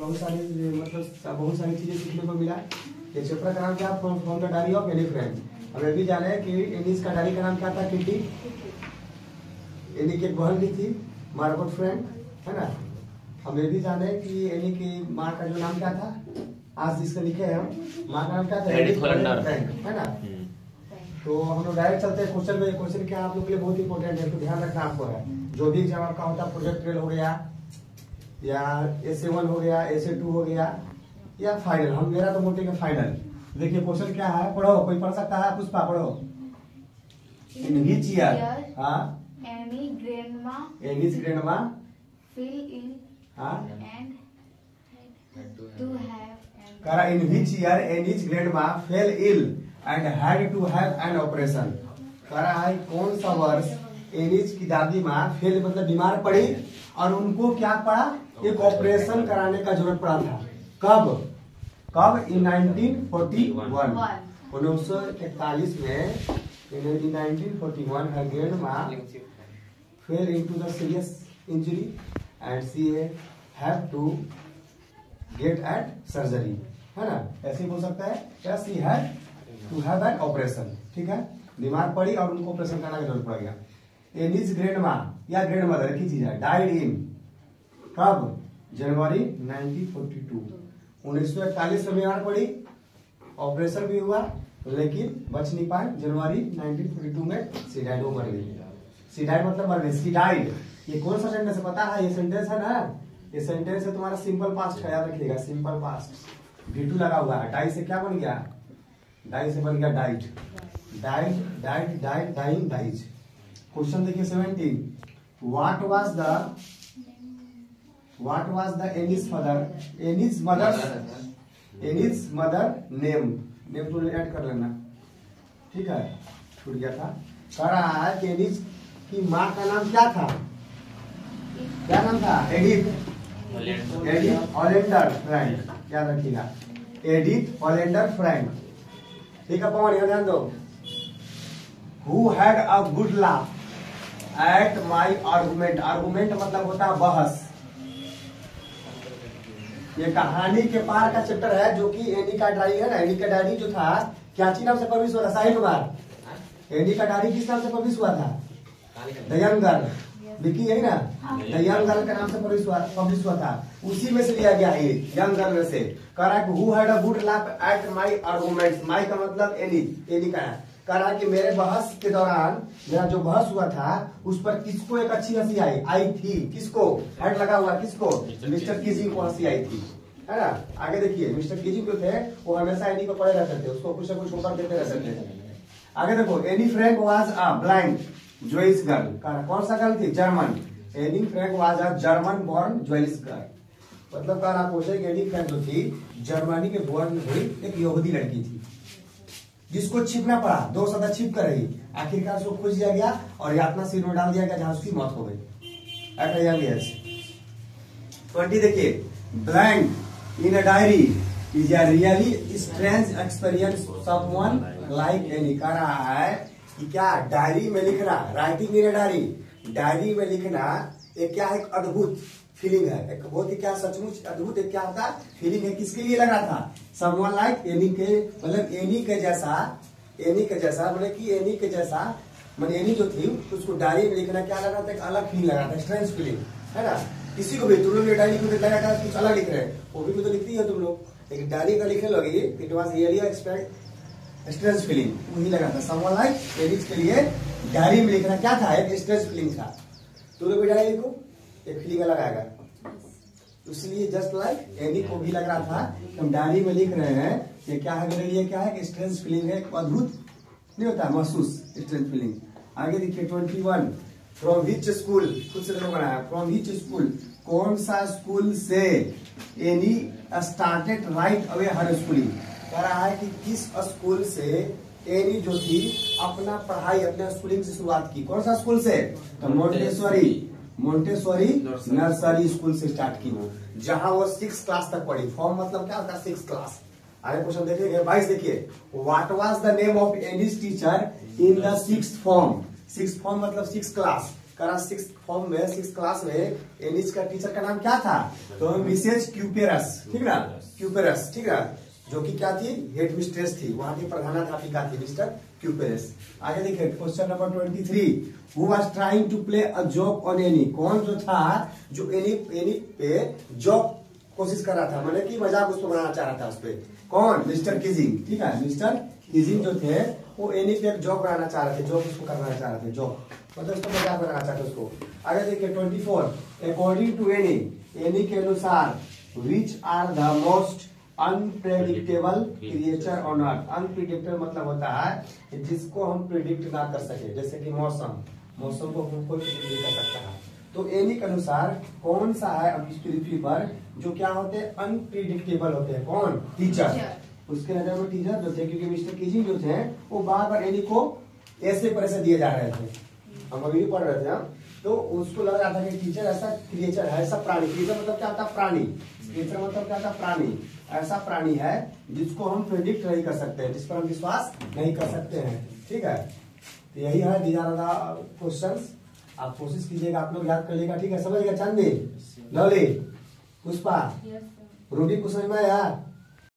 बहुत सारी चीजें सीखने को मिला। ये चैप्टर का नाम क्या? From the diary of any friend. हमें भी जाना है कि एनीज का डायरी का नाम क्या था? किटी। एनी की एक बहन भी थी, मार्गोट फ्रेंड, है ना। हमें भी जाना है कि एनी की माँ का जो नाम क्या था, आज जिसका लिखे हैं हम, माँ का नाम क्या था? एडिथ होलेंडर, है ना। तो हम लोग डायरेक्ट चलते हैं क्वेश्चन में। क्वेश्चन क्या आप लोग के लिए बहुत इंपॉर्टेंट है, तो ध्यान रखना आपको है। जो भी एग्जाम आपका होता है, प्रोजेक्ट ट्रेल हो गया या SA1 हो गया, SA2 हो गया या फाइनल, हम मेरा तो बोलते हैं फाइनल। देखिए क्वेश्चन क्या है, पढ़ो। कोई पढ़ सकता है? पुष्पा पढ़ो। In which year Annie grandma fell ill and to have करा in which year Annie's grandma fell ill and had to have an operation. करा है कौन सा वर्ष एनीज की दादी माँ फेल मतलब बीमार पड़ी और उनको क्या पड़ा? एक ऑपरेशन कराने का जरूरत पड़ा था। कब? इन 1941। 1941 में, in 1941 her grandma fell into the serious injury and she have to get at surgery, है ना। ऐसे ही बोल सकता है क्या? she had to have an operation, ठीक है। बीमार पड़ी और उनको ऑपरेशन करने की जरूरत पड़ गया। एनीज ग्रैंडमा या ग्रैंडमदर एक ही चीज है। डाइड इन कब? जनवरी 1942। 1941 में बीमार पड़ी, ऑपरेशन भी हुआ लेकिन बच नहीं पाए। जनवरी 1942 में सी डाइड, वो मर गई। सी डाइड मतलब मर गई, सी डाइड। ये कौन सा सेंटेंस है पता है? ये सेंटेंस है ना, ये सेंटेंस है तुम्हारा सिंपल पास्ट का, याद रखिएगा। सिंपल पास्ट V2 लगा हुआ है। डाई से क्या बन गया? डाई से बन गया डाइट। Dying, dies. क्वेश्चन देखिए 17। What was the Annie's mother name तो ऐड कर लेना, ठीक है, छूट गया था। कह रहा है कि एनीज की माँ का नाम क्या था? क्या नाम था? एडिथ होलेंडर फ्रैंक, याद रखिएगा। एडिथ होलेंडर फ्रैंक, ठीक है। पवन ध्यान दो। Who had a good laugh at my argument. Argument मतलब होता है बहस। ये कहानी के पार का चैप्टर है, जो कि एनी का डायरी है ना। एनी का डायरी जो था, क्या नाम से पब्लिश हुआ था? साहिल कुमार। एनी का डायरी किस नाम से पब्लिश हुआ था? द यंग गर्ल, विकी है ना। द यंग गर्ल के नाम से पब्लिश हुआ था, उसी में से लिया गया है, यंग गर्ल में से। कह रहा है who had a good laugh at my arguments. My का मतलब एनी का है। कह रहा है कि मेरे बहस के दौरान, मेरा जो बहस हुआ था उस पर किसको एक अच्छी हंसी आई थी। किसको? हेड लगा हुआ, किसको? मिस्टर कीजिंग को हंसी आई थी, है ना। आगे देखिए, मिस्टर कीजिंग जो थे वो हमेशा एनी को पढ़े रहते थे, उसको कुछ न कुछ होकर देते रहते थे। आगे देखो, Annie Frank was a blind ज्वेलिश गर्ल। कौन सा गर्ल थी? German. Annie Frank was a German born ज्वेलिश गर्ल। मतलब कह रहा है कि एनी फ्रैंक जो थी, जर्मनी के बॉर्न हुई एक यहूदी लड़की थी, जिसको छिपना पड़ा। 2 सदा छिप कर रही, आखिरकार उसको खोज दिया गया और यातना सिर में डाल दिया गया, जहां उसकी मौत हो गई एट अ यंग एज। 20 देखिए, blank in a diary is a really strange experience someone like any. कह रहा है कि क्या डायरी में लिखना, राइटिंग इन अ डायरी में लिखना एक क्या है? एक अद्भुत फीलिंग है, एक बहुत ही क्या सचमुच अद्भुत एक क्या होता फीलिंग है। किसके लिए लग रहा था? समवन लाइक एनी के, मतलब एनी के जैसा मतलब कि एनी के जैसा, मतलब एनी जो थी उसको डायरी में लिखना क्या लग रहा था? एक अलग फीलिंग लग रहा था, स्ट्रेंज फीलिंग, है ना। किसी को भी तुम लोग डायरी में लगा था कुछ अलग लिख रहे हैं, वो भी तो लिखती है तुम लोग, लेकिन डायरी का लिखने लगे it was really expect strange feeling, वही लगा था। समवन लाइक एनी के लिए डायरी में लिखना क्या था? एक स्ट्रेंज फीलिंग था। तुम लोग भी डायरी लिखो, एक फीलिंग अलग आएगा। इसलिए जस्ट लाइक एनी को भी लग रहा था कि हम डायरी में लिख रहे हैं, ये क्या है मेरे लिए? क्या है? स्ट्रेंज फीलिंग है, एक अद्भुत नहीं होता महसूस, स्ट्रेंज फीलिंग। आगे देखिए 21। फ्रॉम विच स्कूल, खुद से लोग बनाया। फ्रॉम विच स्कूल, कौन सा स्कूल से एनी स्टार्टेड राइट अवे हर स्कूलिंग। कह रहा है कि किस स्कूल से एनी जो थी अपना पढ़ाई, अपने स्कूलिंग से शुरुआत की। कौन सा स्कूल से? तो मोंटेसोरी नर्सरी स्कूल से स्टार्ट की वो, जहां वो 6 क्लास तक पढ़ी। फॉर्म मतलब क्या होता है? 6 क्लास। आगे क्वेश्चन देखेंगे 22 देखिए, what was the name of Annie's teacher in the 6th form. 6th form मतलब 6 क्लास। क्लास 6 फॉर्म में 6 क्लास में एनिस का टीचर का नाम क्या था? तो मिसेज क्यूपेरस, ठीक ना, क्यूपेरस, ठीक है, जो कि क्या थी? हेड मिस्ट्रेस थी, वहां की प्रधानाध्यापिका थी मिस्टर क्यूपेरस। आगे देखिए question number 23, who was trying to play a joke on Annie, कौन जो था जो एनी पे जोक कोशिश कर रहा था, मतलब कि मजाक उसको बनाना चाह रहा था उस पे, कौन? मिस्टर किजिंग, ठीक है, मिस्टर किजिंग जो थे वो एनी पे एक जोक बनाना चाह रहे थे, जोक उसको करना चाह रहे थे, जोक मतलब उसको मजाक बनाना चाहते उसको। आगे देखिए 24, अकॉर्डिंग टू एनी के अनुसार which are the most unpredictable creature on earth. Unpredictable मतलब होता है जिसको हम प्रिडिक्ट ना कर सके, जैसे कि मौसम को हम कोई प्रिडिक्ट नहीं कर सकता है। तो एनी के अनुसार कौन सा है अब इस पृथ्वी पर जो क्या होते हैं? अनप्रिडिक्टेबल होते हैं। कौन? टीचर। उसके नजर में टीचर जो थे, क्योंकि मिस्टर किजिंग जो थे वो बार बार एनी को ऐसे पर ऐसे दिए जा रहे थे, हम अभी भी पढ़ रहे थे हम, तो उसको लग रहा था कि टीचर ऐसा क्रिएचर है, ऐसा प्राणी, क्रिएचर मतलब क्या होता है? प्राणी, क्रिएचर मतलब क्या होता है? प्राणी, ऐसा प्राणी है जिसको हम प्रेडिक्ट नहीं कर सकते, जिस पर हम विश्वास नहीं कर सकते हैं, ठीक है। तो यही है दीज आर द क्वेश्चंस, आप कोशिश कीजिएगा, आप लोग याद कर लेगा, ठीक है, समझ गया? चांदी, लवली, पुष्पा, रूबी को समझ में आया?